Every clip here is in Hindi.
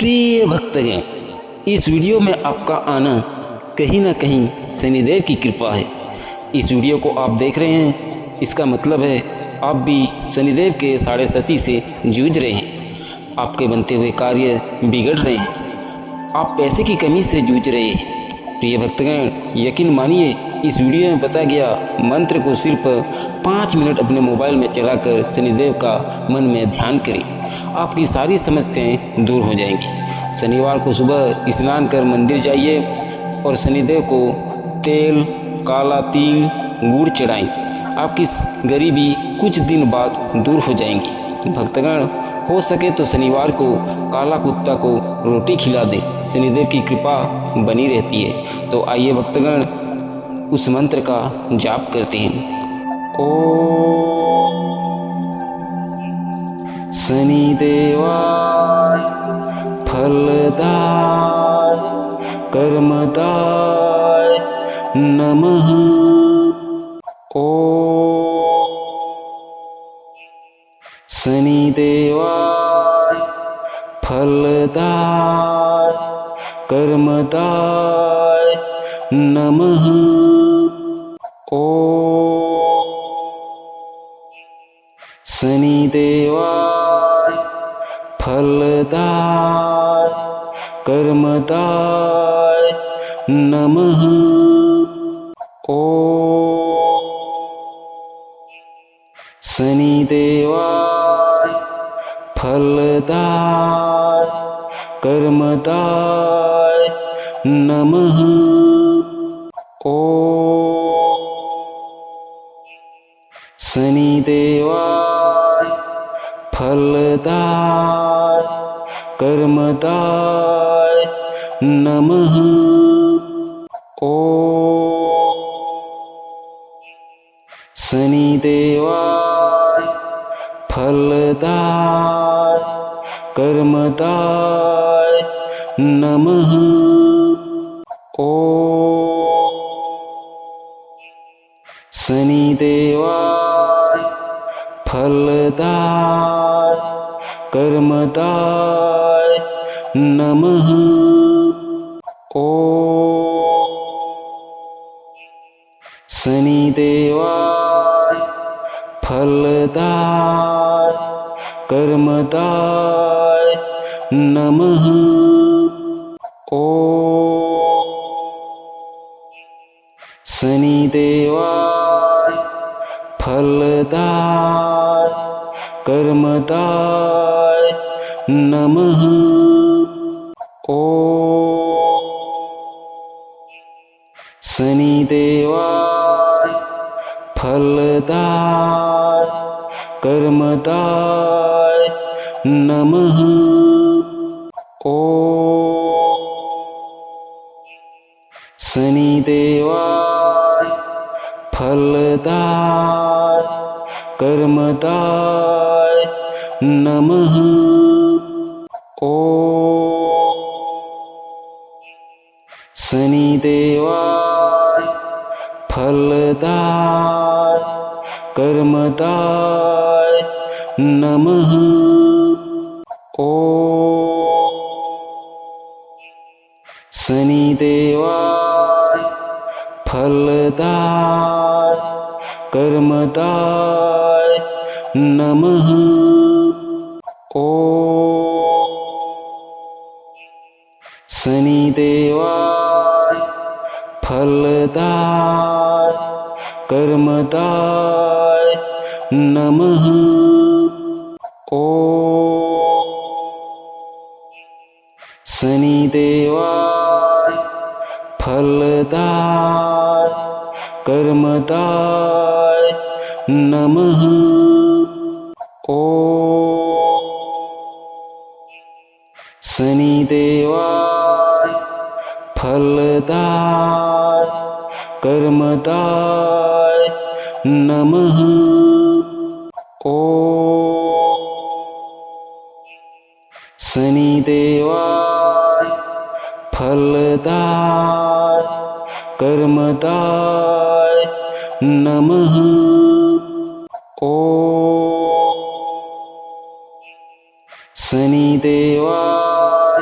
प्रिय भक्तगण, इस वीडियो में आपका आना कहीं ना कहीं शनिदेव की कृपा है। इस वीडियो को आप देख रहे हैं, इसका मतलब है आप भी शनिदेव के साढ़े सती से जूझ रहे हैं। आपके बनते हुए कार्य बिगड़ रहे हैं, आप पैसे की कमी से जूझ रहे हैं। प्रिय भक्तगण, यकीन मानिए, इस वीडियो में बताया गया मंत्र को सिर्फ 5 मिनट अपने मोबाइल में चलाकर शनिदेव का मन में ध्यान करें, आपकी सारी समस्याएं दूर हो जाएंगी। शनिवार को सुबह स्नान कर मंदिर जाइए और शनिदेव को तेल, काला तिल, गुड़ चढ़ाएं। आपकी गरीबी कुछ दिन बाद दूर हो जाएंगी। भक्तगण, हो सके तो शनिवार को काला कुत्ता को रोटी खिला दें, शनिदेव की कृपा बनी रहती है। तो आइए भक्तगण, उस मंत्र का जाप करते हैं। ओम शनिदेवाय फलदाय कर्मदाय नमः। ओम शनिदेवाय फलदाय कर्मदाय नमः। ओम शनिदेवाय फलदाय कर्मदाय नमः। ओम शनिदेवाय फलदाय कर्मदाय नमः। ओम शनिदेवाय फलदाय कर्मदाय नमः। ओम शनिदेवाय फलदाय कर्मदाय नमः। ओम शनिदेवाय फलदाय कर्मदाय नमः। ओम शनिदेवाय फलदाय कर्मदाय नमः। ओम शनिदेवाय फलदाय कर्मदाय नमः। ओम शनिदेवाय फलदाय कर्मदाय नमः। ओम शनिदेवाय फलदाय कर्मदाय नमः। ओम शनिदेवाय फलदाय कर्मदाय नमः। ओम शनिदेवाय फलदाय कर्मदाय नमः। ओम शनिदेवाय फलदाय कर्मदाय नमः। ओम शनिदेवाय फलदाय कर्मदाय नमः। ओम शनिदेवाय फलदाय कर्मदाय नमः। ओम शनिदेवाय फलदाय कर्मदाय नमः। ओम शनिदेवाय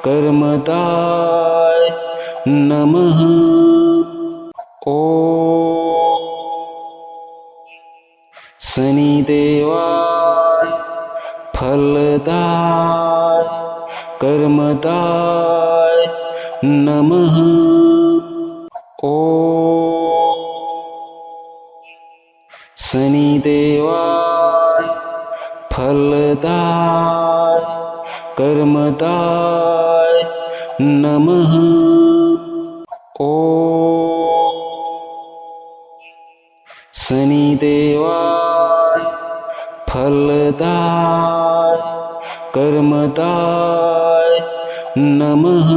कर्मदाय नमः। ओम शनिदेवाय फलदाय कर्मदाय नमः। ओम शनिदेवाय फलदाय कर्मदाय नमः। ओम शनिदेवाय फलदाय कर्मदाय नमः।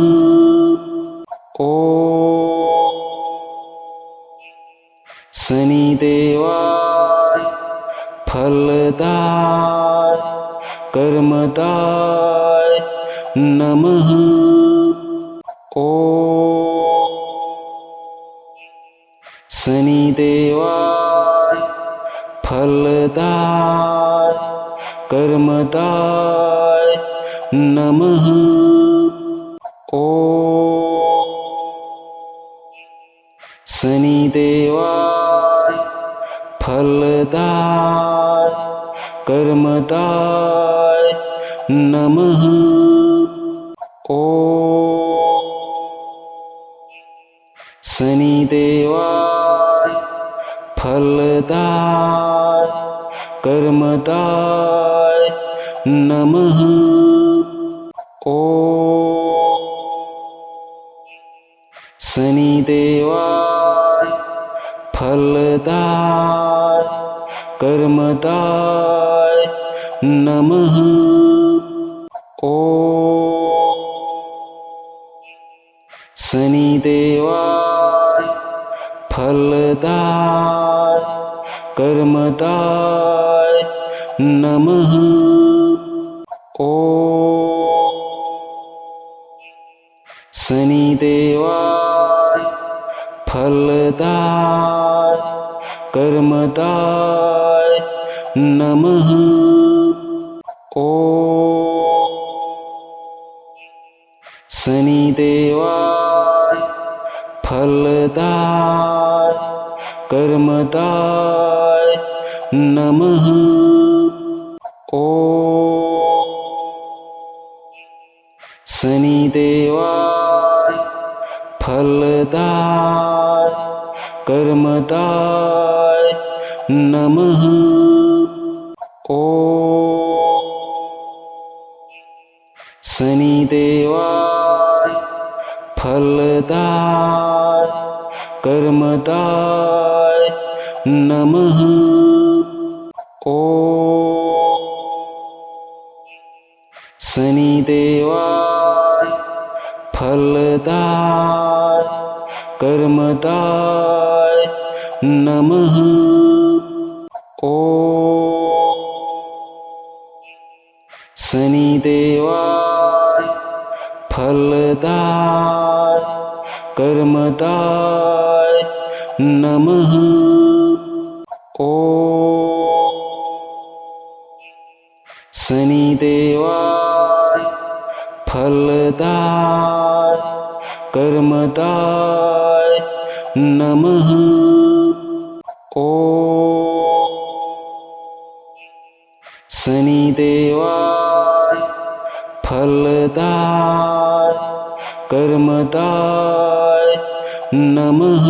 ओम शनिदेवाय फलदाय कर्मदाय नमः। ओम शनिदेवाय फलदाय कर्मदाय नमः। ओम शनिदेवाय फलदाय कर्मदाय नमः। ओम शनिदेवाय फलदाय कर्मदाय नमः। ओम शनिदेवाय फलदाय कर्मदाय नमः। ओम शनिदेवाय फलदाय कर्मदाय नमः। ओम शनिदेवाय फलदाय कर्मदाय नमः। ओम शनिदेवाय फलदाय कर्मदाय नमः। ओम शनिदेवाय फलदाय कर्मदाय नमः। ओम शनिदेवाय फलदाय कर्मदाय नमः। ओम शनिदेवाय फलदाय कर्मदाय नमः। ओम शनिदेवाय फलदाय कर्मदाय नमः। ओम शनिदेवाय फलदाय कर्मदाय नमः। ओम शनिदेवाय फलदाय कर्मदाय नमः।